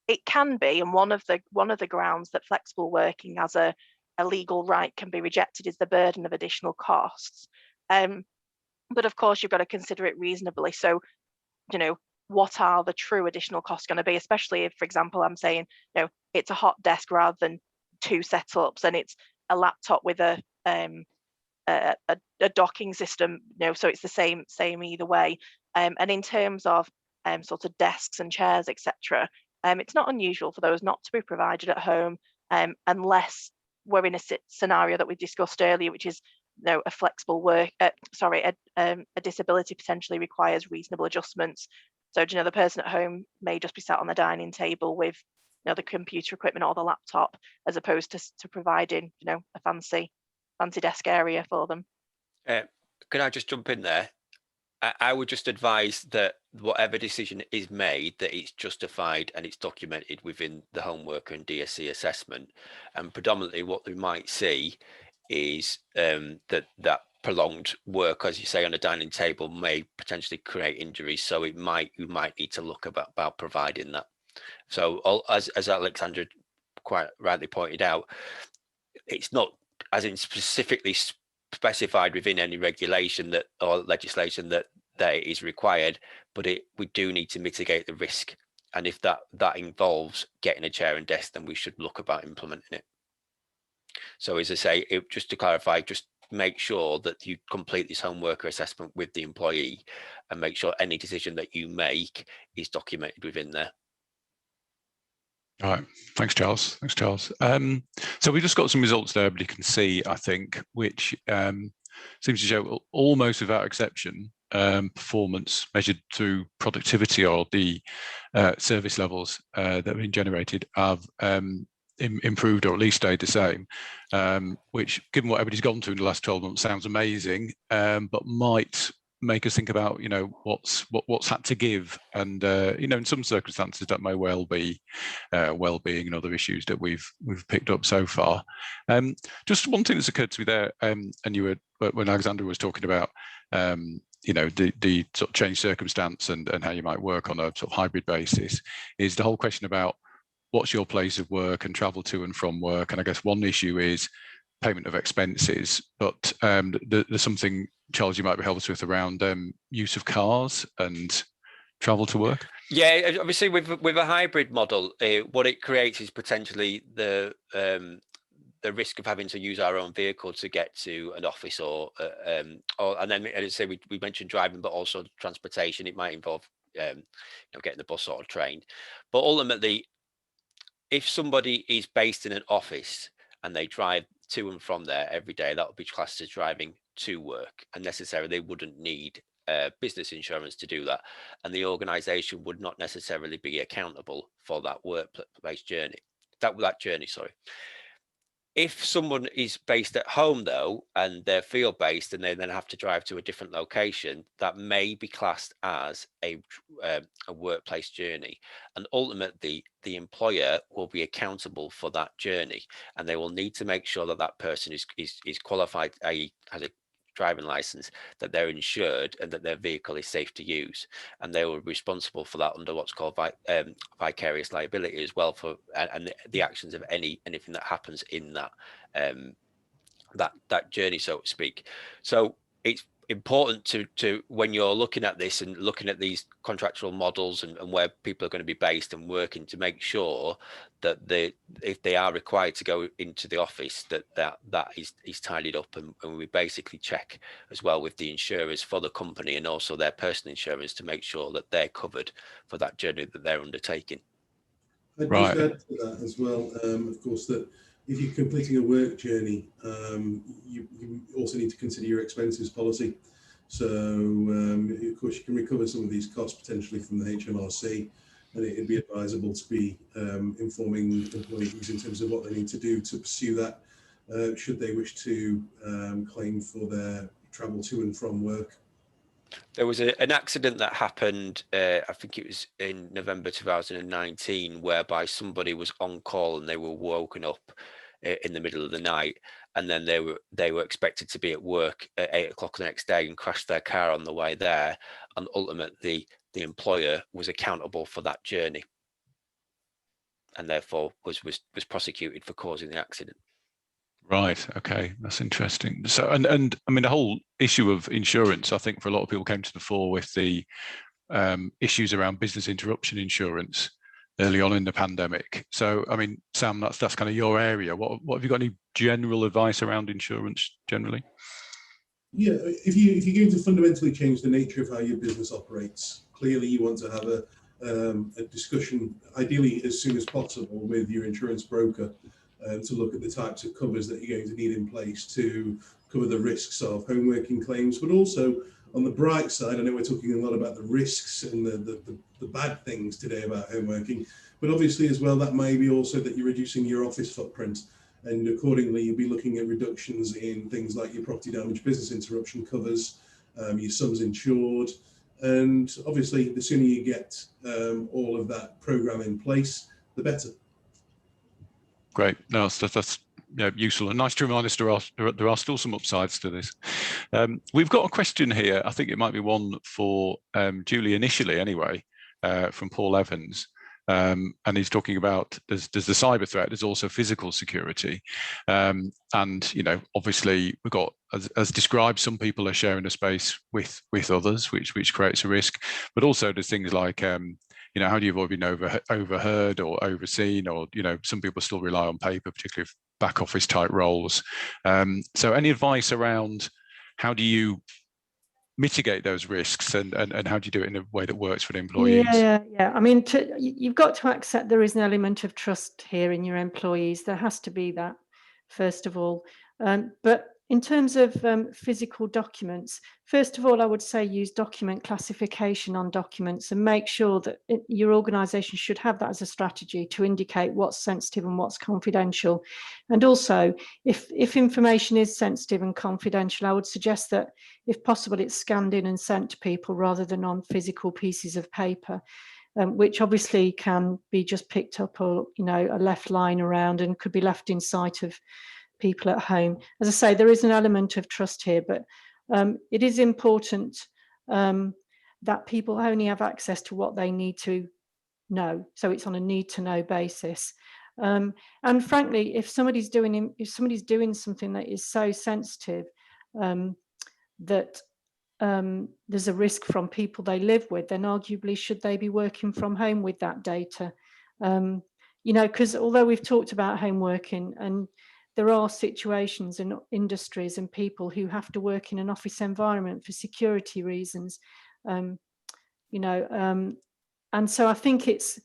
it can be. And one of the grounds that flexible working as a legal right can be rejected is the burden of additional costs. But of course, you've got to consider it reasonably. So, what are the true additional costs going to be, especially if, for example, I'm saying, it's a hot desk rather than 2 setups, and it's a laptop with a docking system, so it's the same either way. And in terms of sort of desks and chairs, etc., it's not unusual for those not to be provided at home, unless we're in a scenario that we discussed earlier, which is a flexible work, a disability potentially requires reasonable adjustments. So, the person at home may just be sat on the dining table with, the computer equipment or the laptop, as opposed to providing, a fancy desk area for them. Can I just jump in there? I would just advise that whatever decision is made, that it's justified and it's documented within the home worker and DSC assessment. And predominantly what we might see is that prolonged work, as you say, on a dining table may potentially create injuries. So you might need to look about providing that. So as Alexandra quite rightly pointed out, it's not as in specifically specified within any regulation or legislation that it is required, but we do need to mitigate the risk. And if that involves getting a chair and desk, then we should look about implementing it. So as I say, just to clarify, just make sure that you complete this home worker assessment with the employee and make sure any decision that you make is documented within there. All right, thanks, Charles. So we just got some results there, everybody can see, I think, which seems to show almost without exception, performance measured through productivity or the service levels that have been generated have improved or at least stayed the same, which, given what everybody's gone through in the last 12 months, sounds amazing, but might make us think about, what's had to give, and in some circumstances that may well be well-being and other issues that we've picked up so far. Just one thing that's occurred to me there, and you were, when Alexandra was talking about the sort of changed circumstance and how you might work on a sort of hybrid basis, is the whole question about what's your place of work and travel to and from work. And I guess one issue is payment of expenses, but there's something, Charles, you might be helpful with around use of cars and travel to work. Yeah, obviously with a hybrid model, what it creates is potentially the risk of having to use our own vehicle to get to an office, or and then, as I say, we mentioned driving, but also transportation. It might involve getting the bus or a train, but ultimately, if somebody is based in an office and they drive to and from there every day, that would be classed as driving to work, and necessarily they wouldn't need business insurance to do that, and the organization would not necessarily be accountable for that workplace journey, that journey, sorry. If someone is based at home, though, and they're field based and they then have to drive to a different location, that may be classed as a workplace journey. And ultimately, the employer will be accountable for that journey, and they will need to make sure that that person is qualified, has a driving license, that they're insured, and that their vehicle is safe to use, and they will be responsible for that under what's called vicarious liability as well, for and the actions of anything that happens in that that journey, so to speak. So it's important to when you're looking at this and looking at these contractual models and where people are going to be based and working, to make sure that if they are required to go into the office, that is tidied up, and we basically check as well with the insurers for the company and also their personal insurance to make sure that they're covered for that journey that they're undertaking. I'd Right. just add to that as well, of course, that if you're completing a work journey, you also need to consider your expenses policy. So, of course, you can recover some of these costs potentially from the HMRC, and it'd be advisable to be informing employees in terms of what they need to do to pursue that, should they wish to claim for their travel to and from work. There was an accident that happened, I think it was in November 2019, whereby somebody was on call and they were woken up in the middle of the night, and then they were expected to be at work at 8 o'clock the next day and crashed their car on the way there, and ultimately the employer was accountable for that journey and therefore was prosecuted for causing the accident. Right. Okay. That's interesting. So, and I mean, the whole issue of insurance, I think for a lot of people came to the fore with the issues around business interruption insurance early on in the pandemic. So, I mean, Sam, that's kind of your area. What have you got any general advice around insurance generally? Yeah, if you're going to fundamentally change the nature of how your business operates, clearly you want to have a discussion, ideally as soon as possible, with your insurance broker to look at the types of covers that you're going to need in place to cover the risks of home working claims. But also on the bright side, I know we're talking a lot about the risks and the bad things today about home working, but obviously as well, that may be also that you're reducing your office footprint. And accordingly, you'll be looking at reductions in things like your property damage, business interruption covers, your sums insured. And obviously, the sooner you get all of that program in place, the better. Great. No, that's yeah, useful and nice to remind us there are still some upsides to this. We've got a question here. I think it might be one for Julie initially anyway, from Paul Evans. And he's talking about there's the cyber threat, there's also physical security. And, you know, obviously we've got, as described, some people are sharing a space with others, which creates a risk. But also there's things like, you know, how do you avoid being overheard or overseen, or, you know, some people still rely on paper, particularly back office type roles. So any advice around how do you mitigate those risks and how do you do it in a way that works for the employees? Yeah. I mean, you've got to accept there is an element of trust here in your employees. There has to be that, first of all. But in terms of physical documents, first of all, I would say use document classification on documents and make sure that your organisation should have that as a strategy to indicate what's sensitive and what's confidential. And also, if information is sensitive and confidential, I would suggest that, if possible, it's scanned in and sent to people rather than on physical pieces of paper, which obviously can be just picked up or, you know, left lying around and could be left in sight of people at home. As I say, there is an element of trust here, but it is important that people only have access to what they need to know. So it's on a need to know basis. And frankly, if somebody's doing something that is so sensitive that there's a risk from people they live with, then arguably should they be working from home with that data? You know, because although we've talked about home working, and there are situations in industries and people who have to work in an office environment for security reasons, you know, and so I think it's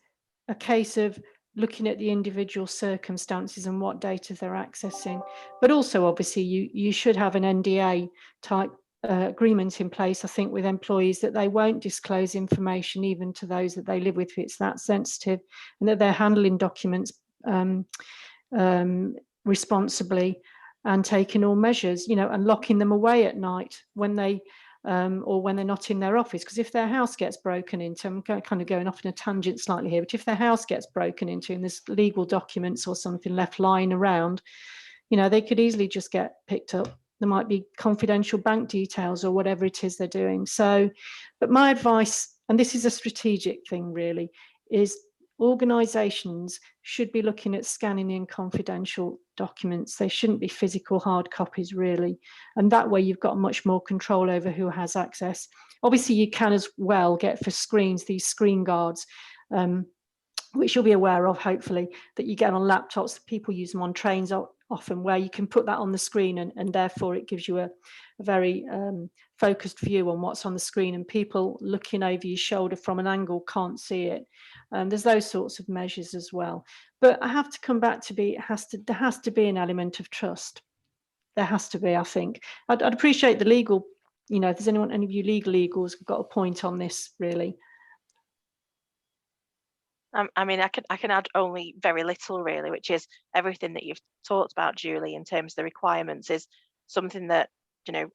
a case of looking at the individual circumstances and what data they're accessing. But also, obviously, you should have an NDA type agreement in place, I think, with employees that they won't disclose information even to those that they live with if it's that sensitive, and that they're handling documents responsibly and taking all measures, you know, and locking them away at night when they or when they're not in their office. Because if their house gets broken into, I'm kind of going off in a tangent slightly here, but if their house gets broken into and there's legal documents or something left lying around, you know, they could easily just get picked up. There might be confidential bank details or whatever it is they're doing. So, but my advice, and this is a strategic thing really, is organisations should be looking at scanning in confidential documents. They shouldn't be physical hard copies, really. And that way you've got much more control over who has access. Obviously, you can as well get for screens, these screen guards, which you'll be aware of, hopefully, that you get on laptops. People use them on trains often, where you can put that on the screen, and therefore it gives you a very focused view on what's on the screen, and people looking over your shoulder from an angle can't see it. There's those sorts of measures as well. But I have to come back to there has to be an element of trust. There has to be, I think. I'd appreciate the legal, if there's any of you legals have got a point on this, really. I mean, I can add only very little, really, which is everything that you've talked about, Julie, in terms of the requirements is something that,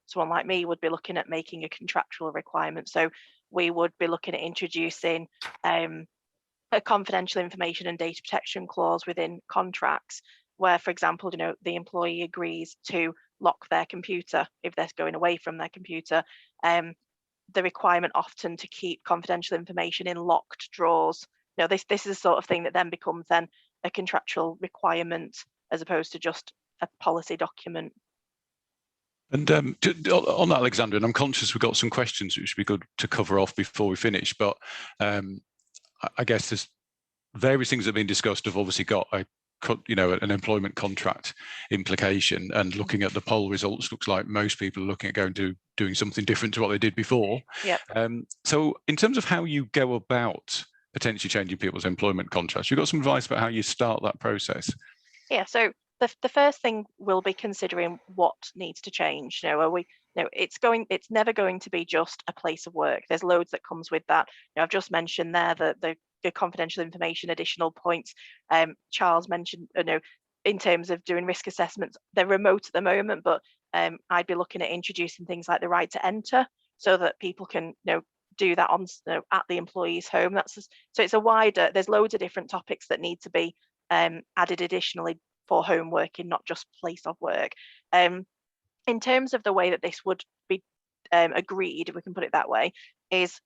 someone like me would be looking at making a contractual requirement. So we would be looking at introducing a confidential information and data protection clause within contracts where, for example, the employee agrees to lock their computer if they're going away from their computer. The requirement often to keep confidential information in locked drawers. This is the sort of thing that then becomes then a contractual requirement as opposed to just a policy document. And on that, Alexandra, and I'm conscious we've got some questions which would be good to cover off before we finish, but I guess there's various things that have been discussed have obviously got an employment contract implication, and looking at the poll results, looks like most people are looking at doing something different to what they did before. Yep. So in terms of how you go about potentially changing people's employment contracts, you've got some advice about how you start that process? Yeah, so the first thing we'll be considering what needs to change. It's never going to be just a place of work. There's loads that comes with that. I've just mentioned there the confidential information, additional points. Charles mentioned, in terms of doing risk assessments, they're remote at the moment, but I'd be looking at introducing things like the right to enter, so that people can, do that on at the employee's home. So it's a wider. There's loads of different topics that need to be added additionally for home working, not just place of work. In terms of the way that this would be agreed, if we can put it that way, is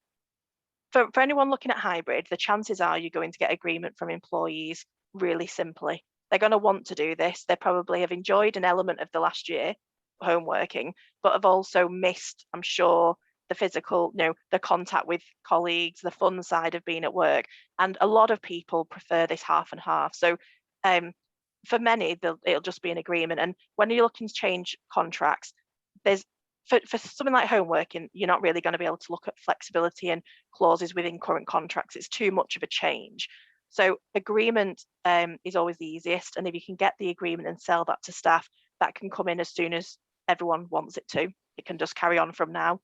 for anyone looking at hybrid, the chances are you're going to get agreement from employees really simply. They're going to want to do this. They probably have enjoyed an element of the last year home working, but have also missed, I'm sure, the physical, the contact with colleagues, the fun side of being at work. And a lot of people prefer this half and half. So for many, it'll just be an agreement. And when you're looking to change contracts, there's for something like home working, you're not really going to be able to look at flexibility and clauses within current contracts. It's too much of a change. So agreement is always the easiest. And if you can get the agreement and sell that to staff, that can come in as soon as everyone wants it to. It can just carry on from now.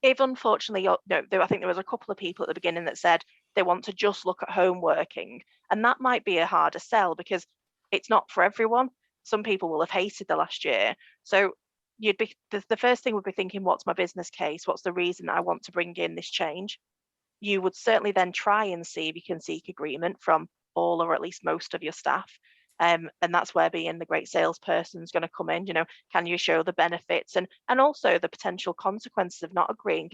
If unfortunately, I think there was a couple of people at the beginning that said they want to just look at home working, and that might be a harder sell because it's not for everyone. Some people will have hated the last year. So the first thing would be thinking, what's my business case? What's the reason I want to bring in this change? You would certainly then try and see if you can seek agreement from all or at least most of your staff. And that's where being the great salesperson is going to come in. Can you show the benefits and also the potential consequences of not agreeing?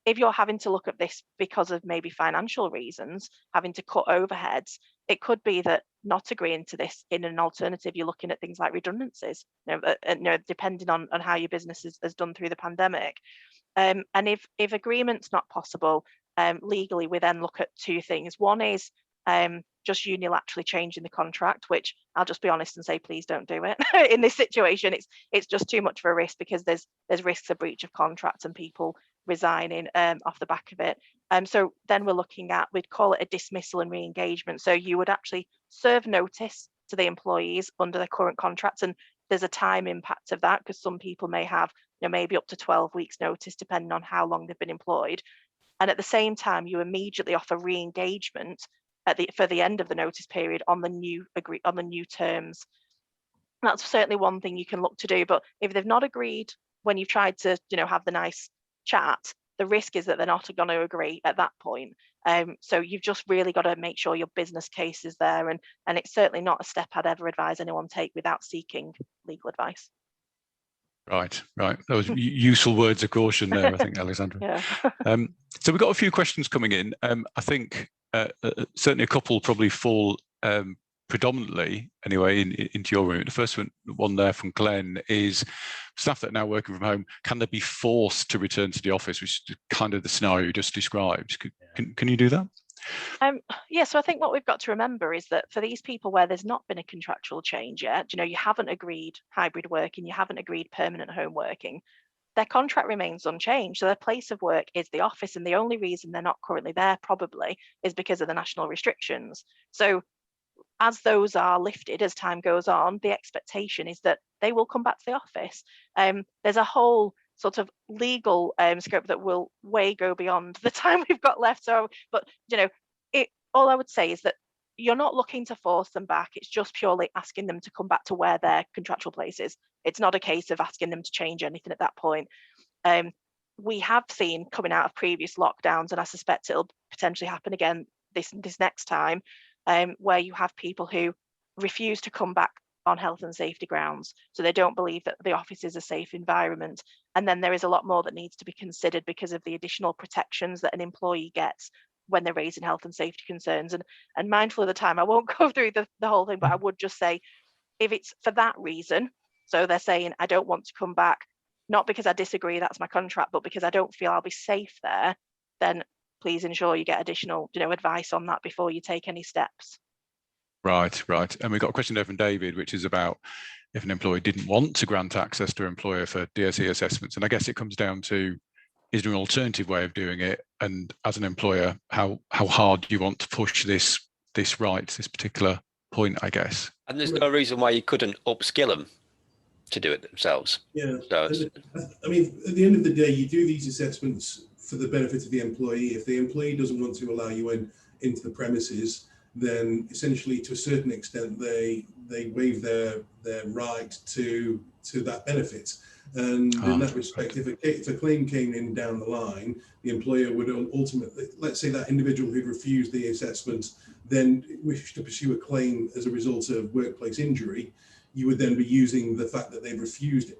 If you're having to look at this because of maybe financial reasons, having to cut overheads, it could be that not agreeing to this in an alternative, you're looking at things like redundancies, depending on how your business has done through the pandemic. And if agreement's not possible, legally, we then look at two things. One is just unilaterally changing the contract, which I'll just be honest and say, please don't do it. In this situation, it's just too much of a risk because there's risks of breach of contract and people resigning off the back of it. So then we're looking at, we'd call it a dismissal and re-engagement. So you would actually serve notice to the employees under their current contracts, and there's a time impact of that because some people may have maybe up to 12 weeks notice depending on how long they've been employed. And at the same time, you immediately offer re-engagement for the end of the notice period on the new terms. That's certainly one thing you can look to do. But if they've not agreed when you've tried to have the nice chat, the risk is that they're not going to agree at that point. So you've just really got to make sure your business case is there, and it's certainly not a step I'd ever advise anyone take without seeking legal advice. Right. Those useful words of caution there, I think, Alexandra. Yeah. So we've got a few questions coming in. I think certainly a couple probably fall predominantly anyway into your room. The first one there from Glenn is staff that are now working from home, can they be forced to return to the office, which is kind of the scenario you just described? Can you do that? Yeah, so I think what we've got to remember is that for these people where there's not been a contractual change yet, you haven't agreed hybrid working, you haven't agreed permanent home working, their contract remains unchanged. So their place of work is the office, and the only reason they're not currently there probably is because of the national restrictions. So as those are lifted as time goes on, the expectation is that they will come back to the office. There's a whole sort of legal scope that will way go beyond the time we've got left. So, but all I would say is that you're not looking to force them back. It's just purely asking them to come back to where their contractual place is. It's not a case of asking them to change anything at that point. We have seen coming out of previous lockdowns, and I suspect it'll potentially happen again this next time, where you have people who refuse to come back on health and safety grounds. So they don't believe that the office is a safe environment. And then there is a lot more that needs to be considered because of the additional protections that an employee gets when they're raising health and safety concerns. And mindful of the time, I won't go through the whole thing, but I would just say, if it's for that reason, so they're saying, I don't want to come back, not because I disagree, that's my contract, but because I don't feel I'll be safe there, then please ensure you get additional, advice on that before you take any steps. Right. And we've got a question there from David, which is about if an employee didn't want to grant access to an employer for DSE assessments. And I guess it comes down to, is there an alternative way of doing it? And as an employer, how hard do you want to push this particular point, I guess? And there's no reason why you couldn't upskill them to do it themselves. Yeah. So I mean, at the end of the day, you do these assessments for the benefit of the employee. If the employee doesn't want to allow you into the premises, then essentially, to a certain extent, they waive their right to that benefit. And in that respect, if a claim came in down the line, the employer would ultimately, let's say that individual who'd refused the assessment then wished to pursue a claim as a result of workplace injury, you would then be using the fact that they've refused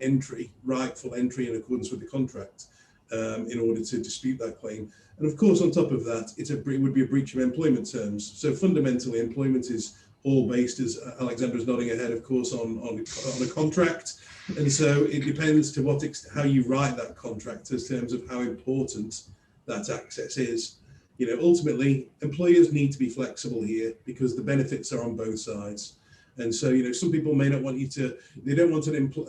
rightful entry in accordance with the contract in order to dispute that claim. And of course, on top of that, it would be a breach of employment terms. So fundamentally, employment is all based, as Alexandra's nodding ahead, of course, on a contract. And so it depends to how you write that contract in terms of how important that access is. Ultimately, employers need to be flexible here because the benefits are on both sides. And so, some people may not want they don't want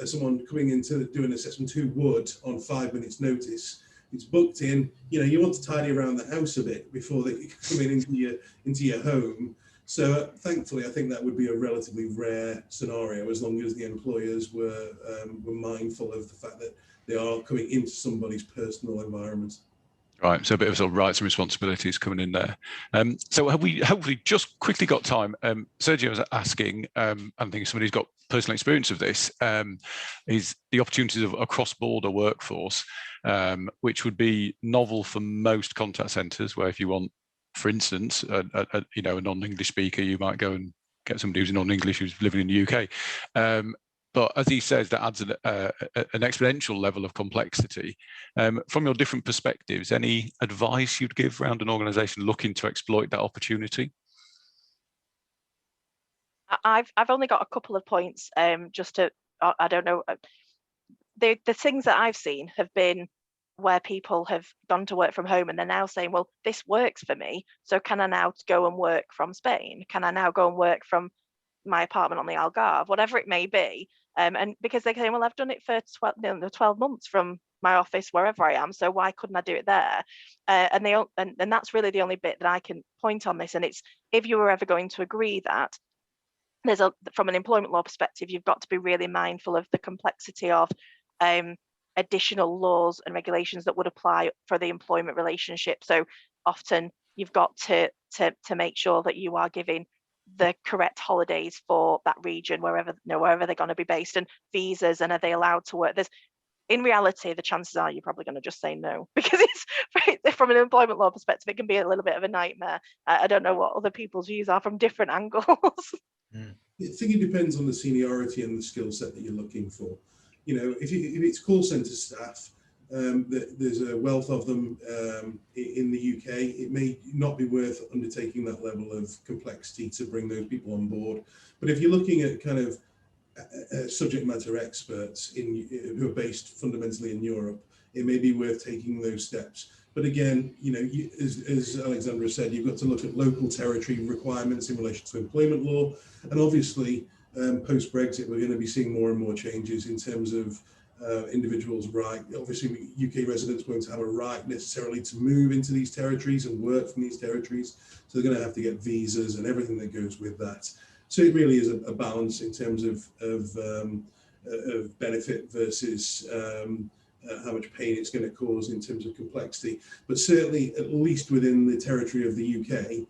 someone coming in to do an assessment who would on 5 minutes notice. It's booked in, you want to tidy around the house a bit before they come into your home. So thankfully, I think that would be a relatively rare scenario as long as the employers were mindful of the fact that they are coming into somebody's personal environment. Right, so a bit of sort of rights and responsibilities coming in there. So have we hopefully just quickly got time? Sergio was asking, I think somebody's got personal experience of this, is the opportunities of a cross-border workforce, which would be novel for most contact centres, where if you want, for instance, a non-English speaker, you might go and get somebody who's non-English who's living in the UK. But as he says, that adds an exponential level of complexity. From your different perspectives, any advice you'd give around an organisation looking to exploit that opportunity? I've only got a couple of points. I don't know. The things that I've seen have been where people have gone to work from home and they're now saying, well, this works for me. So can I now go and work from Spain? Can I now go and work from my apartment on the Algarve, whatever it may be? And because they're saying, well, I've done it for 12 months from my office, wherever I am, so why couldn't I do it there? And that's really the only bit that I can point on this. And it's, if you were ever going to agree that, from an employment law perspective, you've got to be really mindful of the complexity of additional laws and regulations that would apply for the employment relationship. So often you've got to make sure that you are giving the correct holidays for that region, wherever they're going to be based, and visas, and are they allowed to work? In reality, the chances are you're probably going to just say no, because it's from an employment law perspective, it can be a little bit of a nightmare. I don't know what other people's views are from different angles. I think it depends on the seniority and the skill set that you're looking for. If it's call center staff, There's a wealth of them in the UK. It may not be worth undertaking that level of complexity to bring those people on board. But if you're looking at kind of subject matter experts who are based fundamentally in Europe, it may be worth taking those steps. But again, you know, as Alexandra said, you've got to look at local territory requirements in relation to employment law. And obviously, post-Brexit, we're going to be seeing more and more changes in terms of individuals' right. Obviously, UK residents won't have a right necessarily to move into these territories and work from these territories. So they're going to have to get visas and everything that goes with that. So it really is a balance in terms of benefit versus how much pain it's going to cause in terms of complexity. But certainly, at least within the territory of the UK,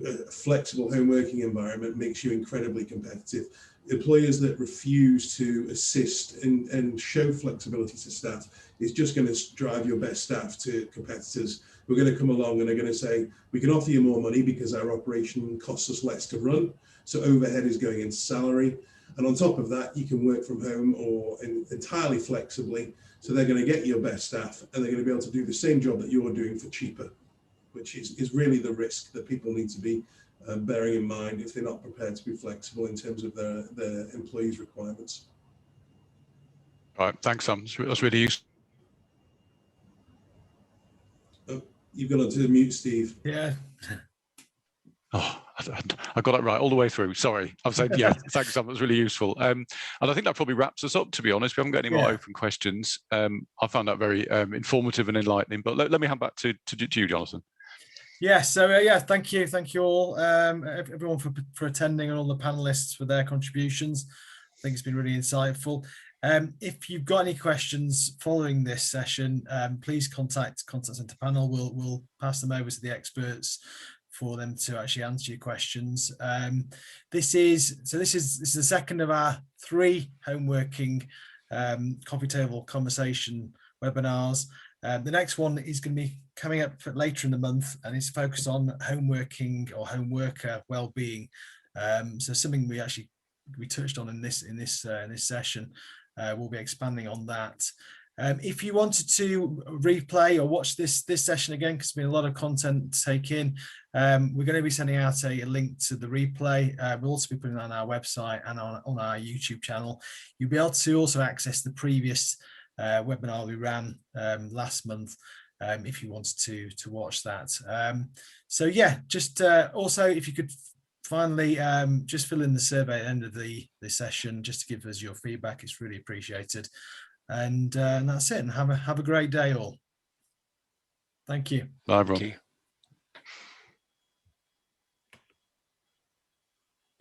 a flexible home working environment makes you incredibly competitive. Employers that refuse to assist and show flexibility to staff is just going to drive your best staff to competitors who are going to come along and are going to say, we can offer you more money because our operation costs us less to run. So overhead is going into salary. And on top of that, you can work from home or entirely flexibly. So they're going to get your best staff and they're going to be able to do the same job that you're doing for cheaper, which is really the risk that people need to be bearing in mind if they're not prepared to be flexible in terms of their employees' requirements. All right, thanks, Sam. That's really useful. Oh, you've got onto mute, Steve. Yeah. Oh, I got it right all the way through. Sorry, I've said yeah. Thanks, Sam. That's really useful. And I think that probably wraps us up. To be honest, we haven't got any more open questions. I found that very informative and enlightening. But let me hand back to you, Jonathan. Yeah, so thank you all, everyone for attending and all the panelists for their contributions. I think it's been really insightful. If you've got any questions following this session, please contact Contact Centre panel. We'll pass them over to the experts for them to actually answer your questions. This is the second of our 3 home working coffee table conversation webinars. The next one is going to be coming up later in the month, and it's focused on home working or home worker well-being. So something we touched on in this session. We'll be expanding on that. If you wanted to replay or watch this session again, because there's been a lot of content to take in, we're going to be sending out a link to the replay. We'll also be putting it on our website and on our YouTube channel. You'll be able to also access the previous webinar we ran last month if you wanted to watch that. So yeah, just also if you could finally just fill in the survey at the end of the session just to give us your feedback, it's really appreciated. And that's it, and have a great day all. Thank you. Bye everyone.